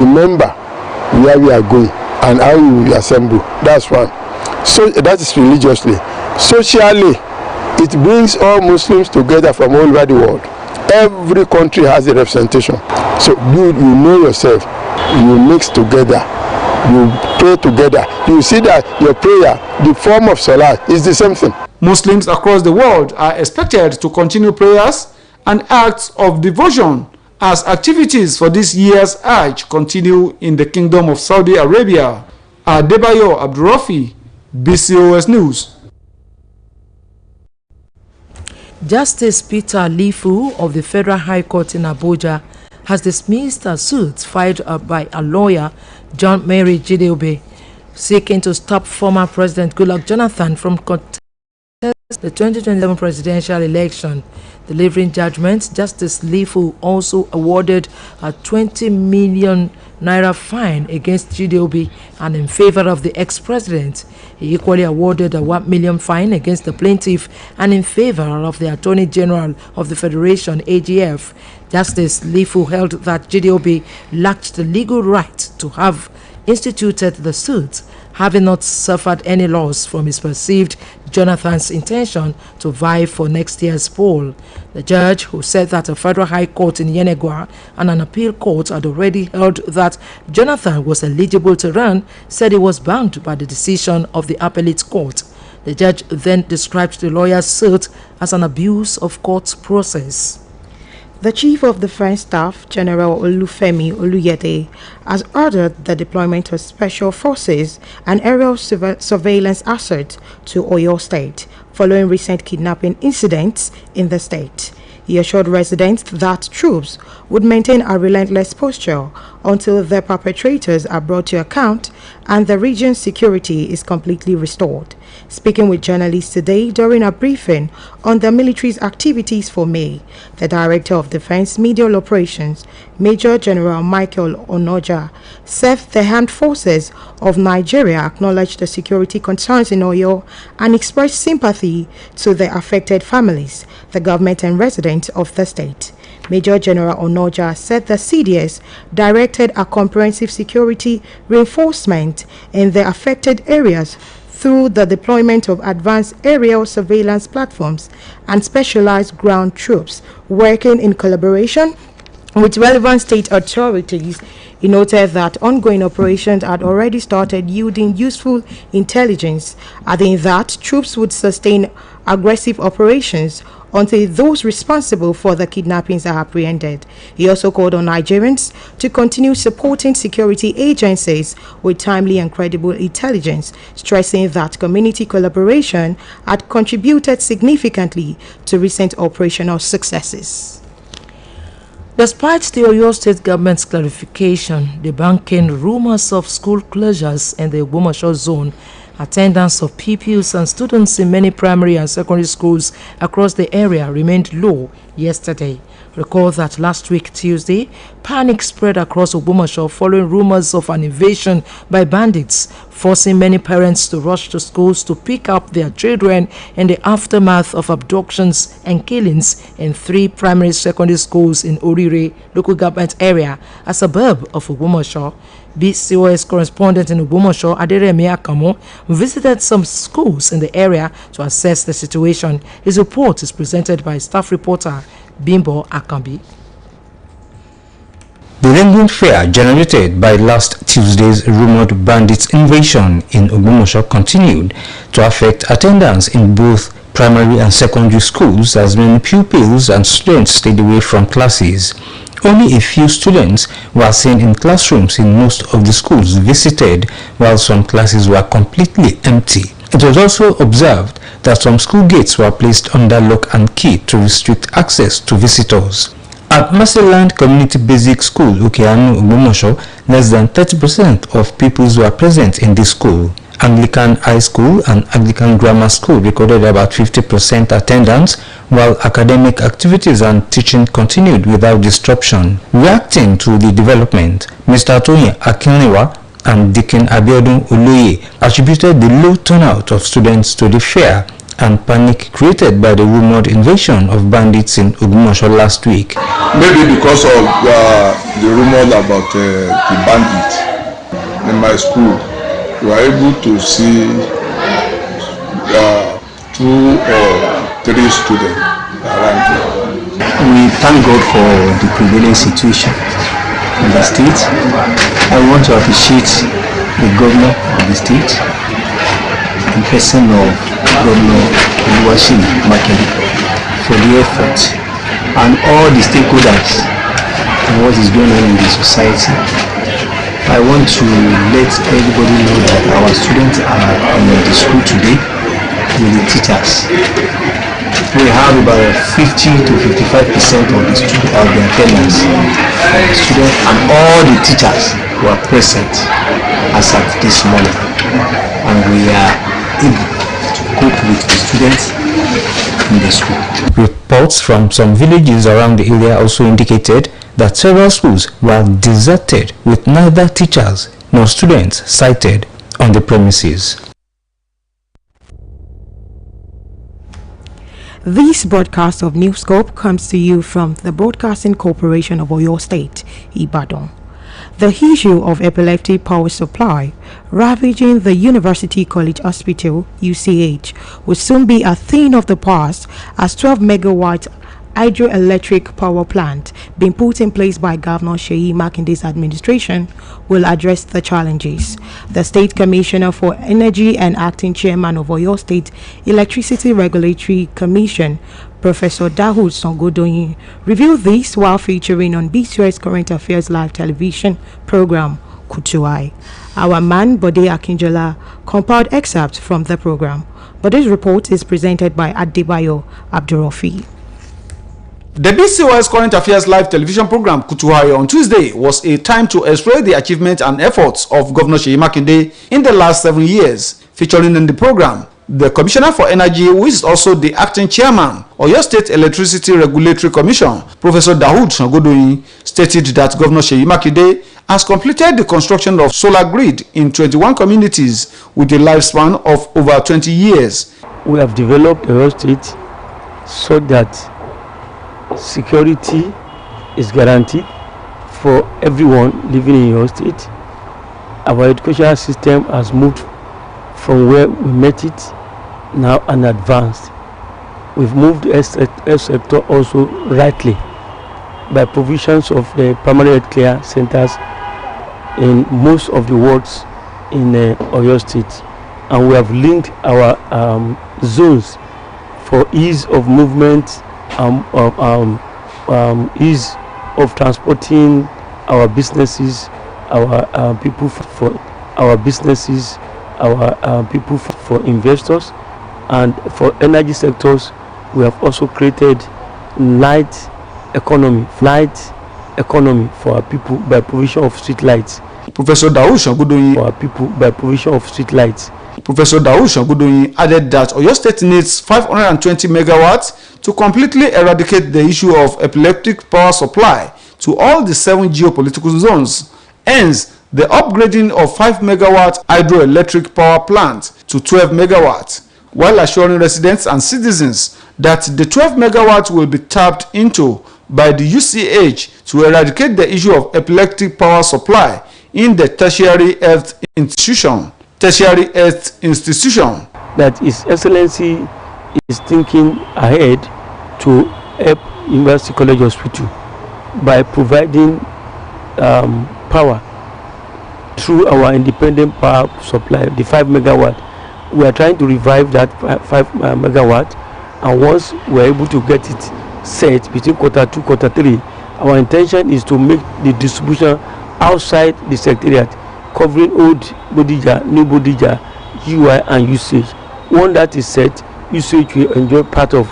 remember where we are going and how we will assemble. That's one. So that is religiously. Socially, it brings all Muslims together from all over the world. Every country has a representation. So you know yourself, you mix together, you pray together. You see that your prayer, the form of salah, is the same thing. Muslims across the world are expected to continue prayers and acts of devotion as activities for this year's Hajj continue in the Kingdom of Saudi Arabia. Adebayo Abdurrafi, BCOS News. Justice Peter Lifu of the Federal High Court in Abuja has dismissed a suit filed by a lawyer, John Mary Jideobe, seeking to stop former President Goodluck Jonathan from contesting the 2027 presidential election. Delivering judgment, Justice Lifu also awarded a 20 million naira fine against Jideobe and in favor of the ex-president. He equally awarded a 1 million fine against the plaintiff and in favor of the Attorney General of the Federation, AGF. Justice Lifu held that Jideobe lacked the legal right to have instituted the suit, having not suffered any loss from his perceived Jonathan's intention to vie for next year's poll. The judge, who said that a federal high court in Yenagoa and an appeal court had already held that Jonathan was eligible to run, said he was bound by the decision of the appellate court. The judge then described the lawyer's suit as an abuse of court process. The Chief of Defense Staff, General Oluyole, has ordered the deployment of special forces and aerial surveillance assets to Oyo State following recent kidnapping incidents in the state. He assured residents that troops would maintain a relentless posture until the perpetrators are brought to account and the region's security is completely restored. Speaking with journalists today during a briefing on the military's activities for May, the Director of Defense Medial Operations, Major General Michael Onoja, said the armed forces of Nigeria acknowledged the security concerns in Oyo and expressed sympathy to the affected families, the government and residents of the state. Major General Onoja said the CDS directed a comprehensive security reinforcement in the affected areas through the deployment of advanced aerial surveillance platforms and specialized ground troops working in collaboration with relevant state authorities. He noted that ongoing operations had already started yielding useful intelligence, adding that troops would sustain aggressive operations until those responsible for the kidnappings are apprehended. He also called on Nigerians to continue supporting security agencies with timely and credible intelligence, stressing that community collaboration had contributed significantly to recent operational successes. Despite the Oyo State government's clarification debunking rumors of school closures in the Ogbomoso zone, attendance of pupils and students in many primary and secondary schools across the area remained low yesterday. Recall that last week, Tuesday, panic spread across Ogbomoso following rumors of an invasion by bandits, forcing many parents to rush to schools to pick up their children in the aftermath of abductions and killings in 3 primary secondary schools in Orire local government area, a suburb of Ogbomoso. BCOS correspondent in Ogbomoso, Aderemi Akamo, visited some schools in the area to assess the situation. His report is presented by staff reporter Bimbo Akambi. The ringing fear generated by last Tuesday's rumored bandits invasion in Ogbomoso continued to affect attendance in both primary and secondary schools as many pupils and students stayed away from classes. Only a few students were seen in classrooms in most of the schools visited, while some classes were completely empty. It was also observed that some school gates were placed under lock and key to restrict access to visitors. At Mercyland Community Basic School, Ukeanu, Ogbomoso, less than 30% of pupils were present in this school. Anglican High School and Anglican Grammar School recorded about 50% attendance, while academic activities and teaching continued without disruption. Reacting to the development, Mr. Tony Akinlewa and Deacon Abiodun Oluyole attributed the low turnout of students to the fear and panic created by the rumored invasion of bandits in Ogumosho last week. Maybe because of the rumor about the bandits in my school, we were able to see 2 or 3 students around here. We thank God for the prevailing situation in the state. I want to appreciate the governor of the state, in person of Governor Oluyole for the effort, and all the stakeholders in what is going on in the society. I want to let everybody know that our students are in the school today with the teachers. We have about 50 to 55% of the students of the attendance of the students, and all the teachers were present as at this morning, and we are able to cope with the students in the school. Reports from some villages around the area also indicated that several schools were deserted with neither teachers nor students sighted on the premises. This broadcast of Newscope comes to you from the Broadcasting Corporation of Oyo State, Ibadan. The issue of epilepsy power supply ravaging the University College Hospital, UCH, will soon be a thing of the past, as 12 megawatt hydroelectric power plant being put in place by Governor Seyi Makinde's administration will address the challenges. The State Commissioner for Energy and acting chairman of Oyo State Electricity Regulatory Commission, Professor Dahoud Songodoyin, revealed this while featuring on BCOS Current Affairs Live television program Kutuai. Our man Bode Akinjola compiled excerpts from the program, but this report is presented by Adebayo Abdurafi. The BCOS Current Affairs Live television program Kutuai on Tuesday was a time to explore the achievements and efforts of Governor Seyi Makinde in the last 7 years. Featuring in the program, the Commissioner for Energy, who is also the acting chairman of Oyo State Electricity Regulatory Commission, Professor Dahoud Songodoyin, stated that Governor Seyi Makinde has completed the construction of solar grid in 21 communities with a lifespan of over 20 years. We have developed Oyo State so that security is guaranteed for everyone living in your state. Our educational system has moved from where we met it now and advanced. We've moved the health sector also rightly by provisions of the primary health care centers in most of the wards in Oyo State, and we have linked our zones for ease of movement, ease of transporting our businesses, our people for our businesses, our people for investors, and for energy sectors. We have also created light economy for our people by provision of street lights. Professor Dahoud Songodoyin for our people by provision of street lights. Professor Dahoud Songodoyin added that Oyo State needs 520 megawatts to completely eradicate the issue of epileptic power supply to all the 7 geopolitical zones. Hence, the upgrading of 5 megawatt hydroelectric power plant to 12 megawatts, while assuring residents and citizens that the 12 megawatts will be tapped into by the UCH to eradicate the issue of epileptic power supply in the tertiary health institution. That His Excellency is thinking ahead to help University College Hospital by providing power through our independent power supply, the 5 megawatt. We are trying to revive that 5 megawatt, and once we are able to get it set between quarter 2, quarter 3, our intention is to make the distribution outside the secretariat, covering Old Bodija, New Bodija, UI and usage. When that is set, usage will enjoy part of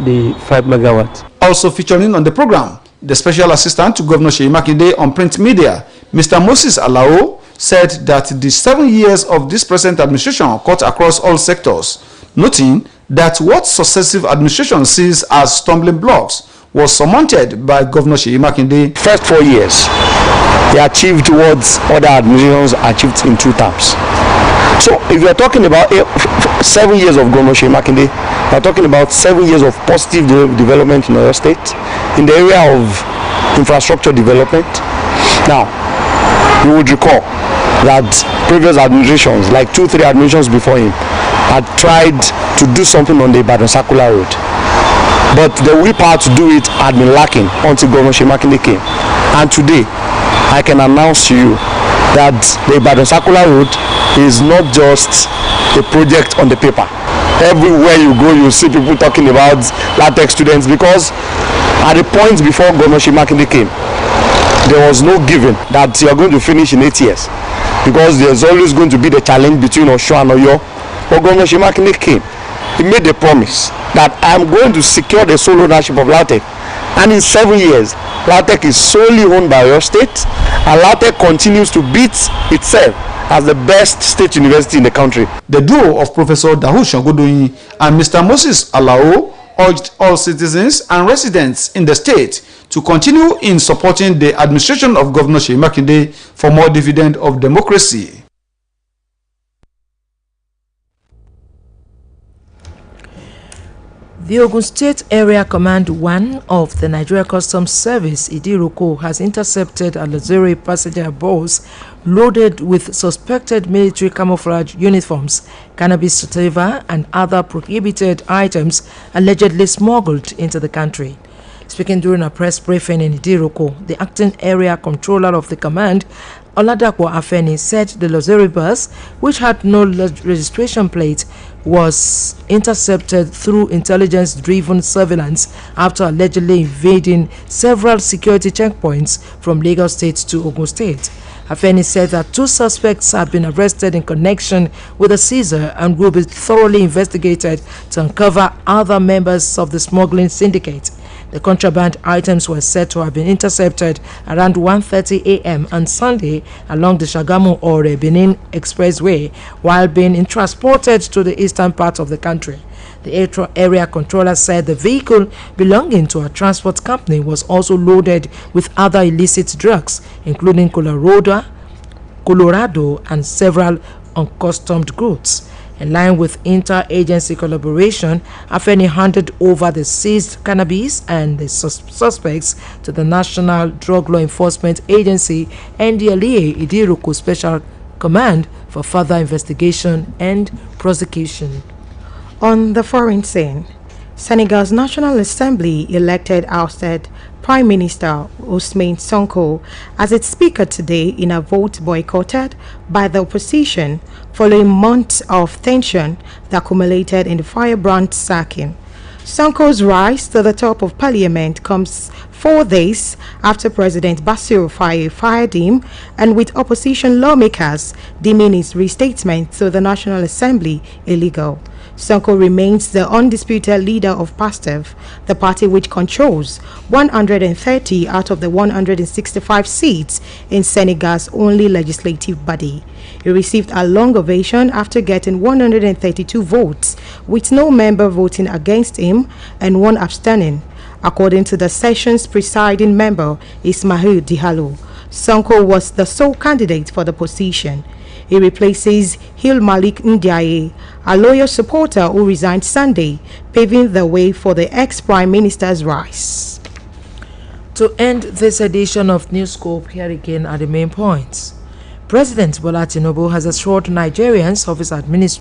the 5 megawatt. Also featuring on the program, the Special Assistant to Governor Seyi Makinde on print media, Mr. Moses Alao, said that the 7 years of this present administration cut across all sectors, noting that what successive administration sees as stumbling blocks was surmounted by Governor Seyi Makinde. First 4 years, they achieved what other administrations achieved in 2 terms. So if you're talking about 7 years of Governor Seyi Makinde, we're talking about 7 years of positive development in our state in the area of infrastructure development. Now, you would recall that previous administrations, like 2-3 administrations before him, had tried to do something on the Ibadan Circular Road, but the willpower to do it had been lacking until Governor Seyi Makinde came. And today, I can announce to you that the Ibadan Circular Road is not just a project on the paper. Everywhere you go, you see people talking about LATEX students, because at the point before Governor Seyi Makinde came, there was no given that you are going to finish in 8 years, because there's always going to be the challenge between Osho and Oyo. But Governor Seyi Makinde came. He made the promise that I am going to secure the sole ownership of LATEX, and in 7 years, LATEX is solely owned by your state, and LATEX continues to beat itself as the best state university in the country. The duo of Professor Dahoud Shangodoyin and Mr. Moses Alao urged all citizens and residents in the state to continue in supporting the administration of Governor Seyi Makinde for more dividend of democracy. The Ogun State Area Command 1 of the Nigeria Customs Service, Idiroko, has intercepted a luxury passenger bus loaded with suspected military camouflage uniforms, cannabis sativa, and other prohibited items allegedly smuggled into the country. Speaking during a press briefing in Idiroko, the acting area controller of the command, Oladapo Afeni, said the luxury bus, which had no registration plate, was intercepted through intelligence-driven surveillance after allegedly invading several security checkpoints from Lagos State to Ogun State. Afeni said that 2 suspects have been arrested in connection with the seizure and will be thoroughly investigated to uncover other members of the smuggling syndicate. The contraband items were said to have been intercepted around 1:30 a.m. on Sunday along the Shagamu-Ore Benin Expressway while being transported to the eastern part of the country. The area controller said the vehicle belonging to a transport company was also loaded with other illicit drugs, including Colorado, and several uncustomed goods. In line with inter-agency collaboration, Afeni handed over the seized cannabis and the suspects to the National Drug Law Enforcement Agency, NDLEA Idiroko Special Command, for further investigation and prosecution. On the foreign scene, Senegal's National Assembly ousted Prime Minister Ousmane Sonko as its speaker today in a vote boycotted by the opposition following months of tension that accumulated in the firebrand sacking. Sonko's rise to the top of parliament comes 4 days after President Bassirou Faye fired him, and with opposition lawmakers deeming his restatement to the National Assembly illegal. Sonko remains the undisputed leader of PASTEF, the party which controls 130 out of the 165 seats in Senegal's only legislative body. He received a long ovation after getting 132 votes, with no member voting against him and 1 abstaining, according to the session's presiding member Ismail Diallo. Sonko was the sole candidate for the position. He replaces Hil Malik Ndiaye, a loyal supporter who resigned Sunday, paving the way for the ex-prime minister's rise. To end this edition of Newscope, here again are the main points. President Bola Tinubu has assured Nigerians of his administration